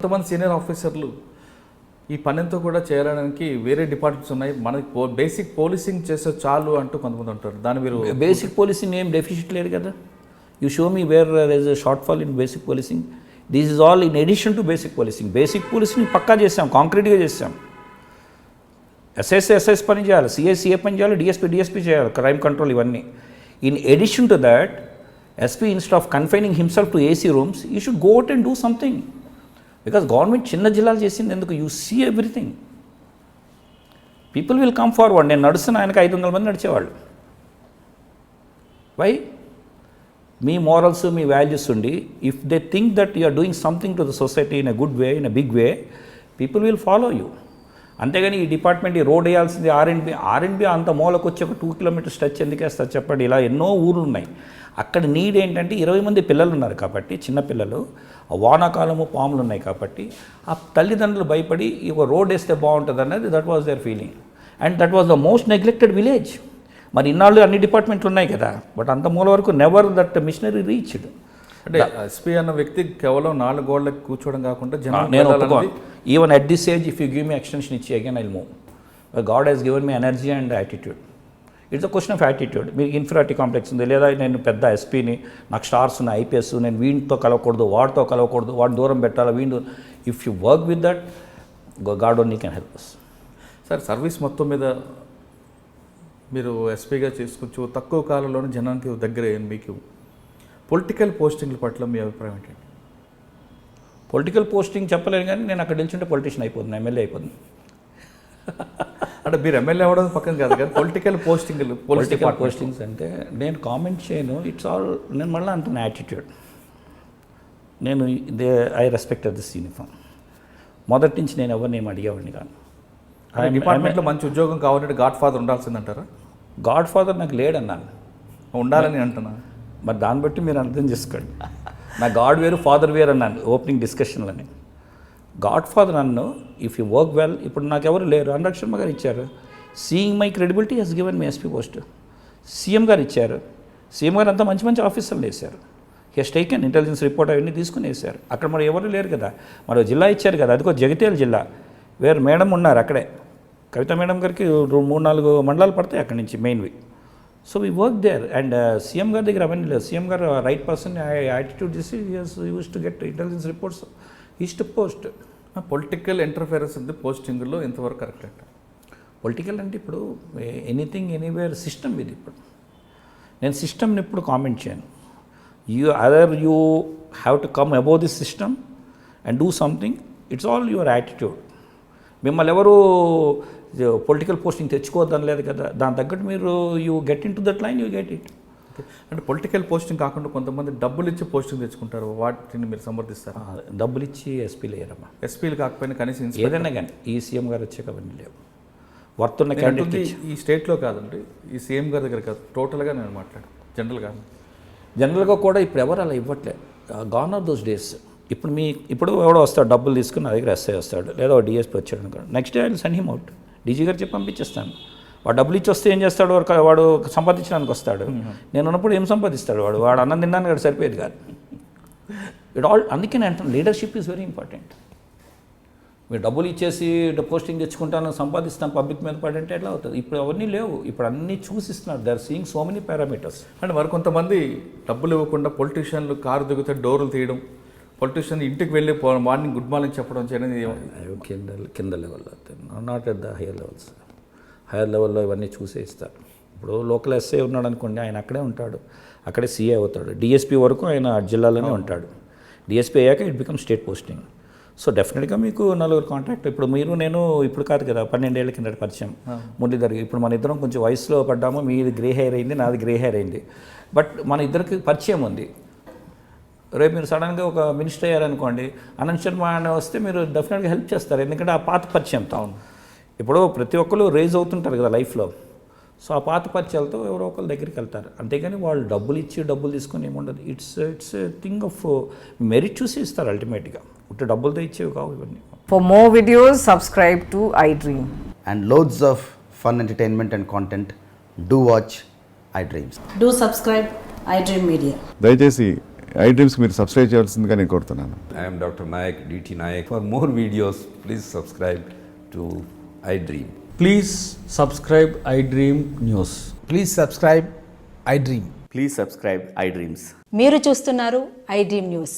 ఇంతమంది సీనియర్ ఆఫీసర్లు ఈ పనితో కూడా చేరడానికి వేరే డిపార్ట్మెంట్స్ ఉన్నాయి, మనకి బేసిక్ పోలీసింగ్ చేసే చాలు అంటూ కొంతమంది ఉంటారు. దాని మీరు బేసిక్ పోలీసింగ్ ఏం డెఫిసిట్ లేదు కదా. You show me where there is a shortfall in basic policing. This is all in addition to basic policing. Basic policing పక్కా చేసాం, కాంక్రీట్గా చేసాం. ఎస్ఎస్ పని చేయాలి, సిఏ పని చేయాలి, డిఎస్పీ చేయాలి, క్రైమ్ కంట్రోల్ ఇవన్నీ. In addition to that, SP instead of confining himself to AC rooms, you should go out and do something. Because government చిన్న జిల్లాలు చేసింది ఎందుకు? You see everything. People will come forward. నేను నడుస్తున్న ఆయనకు 500 మంది నడిచేవాళ్ళు. వై? మీ మోరల్స్, మీ వాల్యూస్ ఉండి, if they think that you are doing something to the society in a good way, in a big way, people will follow you. అంతేగాని ఈ డిపార్ట్మెంట్ ఈ రోడ్ వేయాల్సింది ఆర్ఎండ్బి అంత మూలకు వచ్చి ఒక 2 కిలోమీటర్స్ స్ట్రెచ్ ఎందుకు వేస్తారు చెప్పండి? ఇలా ఎన్నో ఊర్లు ఉన్నాయి. అక్కడ నీడ్ ఏంటంటే 20 మంది పిల్లలు ఉన్నారు కాబట్టి, చిన్నపిల్లలు, వానాకాలము పాములు ఉన్నాయి కాబట్టి, ఆ తల్లిదండ్రులు భయపడి ఒక రోడ్ వేస్తే బాగుంటుంది అన్నది that was their feeling. And that was the most neglected village. మరి ఇన్నాళ్ళు అన్ని డిపార్ట్మెంట్లు ఉన్నాయి కదా, బట్ అంత మూల వరకు నెవర్ దట్ మిషనరీ రీచ్డ్. అంటే ఎస్పీ అన్న వ్యక్తి కేవలం 4 గోడలకు కూర్చోవడం కాకుండా నేను ఒప్పుకోను. Even at this age if you give me extension ఇచ్చి again I move. God he's given me energy and attitude. It's a question of attitude. మీకు ఇన్ఫీరియారిటీ కాంప్లెక్స్ ఉంది, లేదా నేను పెద్ద ఎస్పీని, నాకు స్టార్స్ ఉన్నాయి, ఐపీఎస్, నేను వీడితో కలవకూడదు, వాడితో కలవకూడదు, వాడిని దూరం పెట్టాలి, వీడు. If you work with that, God only can help us. Sir, service మొత్తం మీద మీరు ఎస్పీగా చేసుకోవచ్చు, తక్కువ కాలంలోనే జనానికి దగ్గర అయ్యింది. మీకు పొలిటికల్ పోస్టింగ్ల పట్ల మీ అభిప్రాయం ఏంటండి? పొలిటికల్ పోస్టింగ్ చెప్పలేను, కానీ నేను అక్కడ నిల్చుంటే పొలిటీషియన్ అయిపోతుంది, ఎమ్మెల్యే అయిపోతుంది. అంటే మీరు ఎమ్మెల్యే అవ్వడం పక్కన కాదు కదా, పొలిటికల్ పోస్టింగ్స్ అంటే నేను కామెంట్ చేయను. ఇట్స్ ఆల్, నేను మళ్ళీ అంటున్న యాటిట్యూడ్. నేను ఐ రెస్పెక్ట్ దిస్ యూనిఫామ్. మొదటి నుంచి నేను ఎవరిని ఏమి అడిగేవాడిని కాను. డిపార్ట్మెంట్లో మంచి ఉద్యోగం కావాలంటే గాడ్ ఫాదర్ ఉండాల్సిందంటారా? గాడ్ ఫాదర్ నాకు లేడన్నాను, ఉండాలని అంటున్నా. మరి దాన్ని బట్టి మీరు అర్థం చేసుకోండి. నా గాడ్ వేరు, ఫాదర్ వేరు అన్నాను ఓపెనింగ్ డిస్కషన్లని. గాడ్ ఫాదర్ అన్ను, ఇఫ్ యూ వర్క్ వెల్. ఇప్పుడు నాకు ఎవరు లేరు, అనురాగ్ శర్మ గారు ఇచ్చారు. Seeing my credibility he's given me SP post. CM garu ఇచ్చారు. సీఎం గారు అంతా మంచి మంచి ఆఫీసర్లు వేశారు. హెస్ టేకెన్ ఇంటెలిజెన్స్ రిపోర్ట్ అవన్నీ తీసుకుని వేశారు. అక్కడ మరి ఎవరు లేరు కదా, మరో జిల్లా ఇచ్చారు కదా, అదిగో జగిత్యాల జిల్లా. వేరు మేడం ఉన్నారు అక్కడే, కవిత మేడం గారికి 3-4 మండలాలు పడతాయి అక్కడి నుంచి మెయిన్వి. So we work there. And CM గారి దగ్గర అవన్నీ లేదు. CM garu right person attitude చేసి used to get intelligence reports, ఈస్ట్ పోస్ట్. పొలిటికల్ ఇంటర్ఫియరెన్స్ ఉంది పోస్టింగ్లో ఎంతవరకు కరెక్ట్ అంట? పొలిటికల్ అంటే ఇప్పుడు ఎనీథింగ్ ఎనీవేర్ సిస్టమ్ ఇది. ఇప్పుడు నేను సిస్టమ్ని ఎప్పుడు కామెంట్ చేయను. You have to come above this system and do something. It's all your attitude. మిమ్మల్ని ఎవరు పొలిటికల్ పోస్టింగ్ తెచ్చుకోవద్దని లేదు కదా, దాని తగ్గట్టు మీరు you get in to that line, you get it. అంటే పొలిటికల్ పోస్టింగ్ కాకుండా కొంతమంది డబ్బులు ఇచ్చి పోస్టింగ్ తెచ్చుకుంటారు, వాటిని మీరు సమర్థిస్తారు? డబ్బులు ఇచ్చి ఎస్పీలు వేయరమ్మా. ఎస్పీలు కాకపోయినా కనీసం ఏదైనా కానీ ఈ సీఎం గారు వచ్చాక అవన్నీ లేవు. వర్తున్న క్యాండిడేట్ ఈ స్టేట్లో కాదండి, ఈ సీఎం గారి దగ్గర కాదు, టోటల్గా నేను మాట్లాడు జనరల్గా కూడా ఇప్పుడు ఎవరు అలా ఇవ్వట్లేదు. Gone of those days. ఇప్పుడు ఎవడో వస్తాడు, డబ్బులు తీసుకుని నా దగ్గర ఎస్ఐ వస్తాడు, లేదా డిఎస్పీ వచ్చాడు అనుకోండి, next day I will send him out. DG గారు చెప్పి పంపించేస్తాను. వాడు డబ్బులు ఇచ్చి వస్తే ఏం చేస్తాడు? వాడు సంపాదించడానికి వస్తాడు. నేను ఉన్నప్పుడు ఏం సంపాదిస్తాడు? వాడు అన్నం తిన్నాను కదా, సరిపోయేది కాదు. It all. అందుకే నేను అంటాను, లీడర్షిప్ ఈజ్ వెరీ ఇంపార్టెంట్. మీరు డబ్బులు ఇచ్చేసి పోస్టింగ్ తెచ్చుకుంటాను, సంపాదిస్తాను, పబ్లిక్ మీద పడంటే ఎట్లా అవుతుంది? ఇప్పుడు అవన్నీ లేవు. ఇప్పుడు అన్నీ చూసిస్తున్నారు. They are seeing so many parameters. అంటే మరి కొంతమంది డబ్బులు ఇవ్వకుండా పొలిటీషియన్లు కారు దిగితే డోర్లు తీయడం, పొలిటీషియన్ ఇంటికి వెళ్ళి మార్నింగ్ గుడ్ మార్నింగ్ చెప్పడం చేయడం కింద లెవెల్లో, not at the higher levels. Hire లెవెల్లో ఇవన్నీ చూసే ఇస్తారు. ఇప్పుడు లోకల్ ఎస్ఐ ఉన్నాడు అనుకోండి, ఆయన అక్కడే ఉంటాడు, అక్కడే సీఏ అవుతాడు. డిఎస్పీ వరకు ఆయన జిల్లాలోనే ఉంటాడు. డిఎస్పీ అయ్యాక it become state posting. So డెఫినెట్గా మీకు 4 కాంటాక్ట్. ఇప్పుడు మీరు నేను ఇప్పుడు కాదు కదా, 12 ఏళ్ల కింద పరిచయం మురళీధర్. ఇప్పుడు మన ఇద్దరం కొంచెం వయసులో పడ్డాము. మీది గ్రే హెయిర్ అయింది, నాది గ్రే హెయిర్ అయింది. బట్ మన ఇద్దరికి పరిచయం ఉంది. రేపు మీరు సడన్గా ఒక మినిస్టర్ అయ్యారనుకోండి, అనంత్ శర్మ అని వస్తే మీరు డెఫినెట్గా హెల్ప్ చేస్తారు, ఎందుకంటే ఆ పాత పరిచయంతో. ఇప్పుడు ప్రతి ఒక్కరు రేజ్ అవుతుంటారు కదా లైఫ్లో. సో ఆ పాత పరిచయాలతో ఎవరో ఒకరి దగ్గరికి వెళ్తారు. అంతేగాని వాళ్ళు డబ్బులు ఇచ్చి డబ్బులు తీసుకొని ఏముండదు. ఇట్స్ థింగ్ ఆఫ్ మెరిట్ చూసి ఇస్తారు అల్టిమేట్గా. ఉట్టి డబ్బులతో ఇచ్చేవి కావు ఇవన్నీ. For more videos, subscribe to iDream. And loads of fun entertainment and content, do watch iDreams. Do subscribe iDream Media. దయచేసి ఐ డ్రీమ్స్కి మీరు సబ్స్క్రైబ్ చేయాల్సిందిగా నేను కోరుతున్నాను. I am Dr. Nayak, DT Nayak. For more videos, please subscribe to iDream. Please subscribe iDream News. Please subscribe iDream. Please subscribe iDreams. మీరు చూస్తున్నారు iDream news.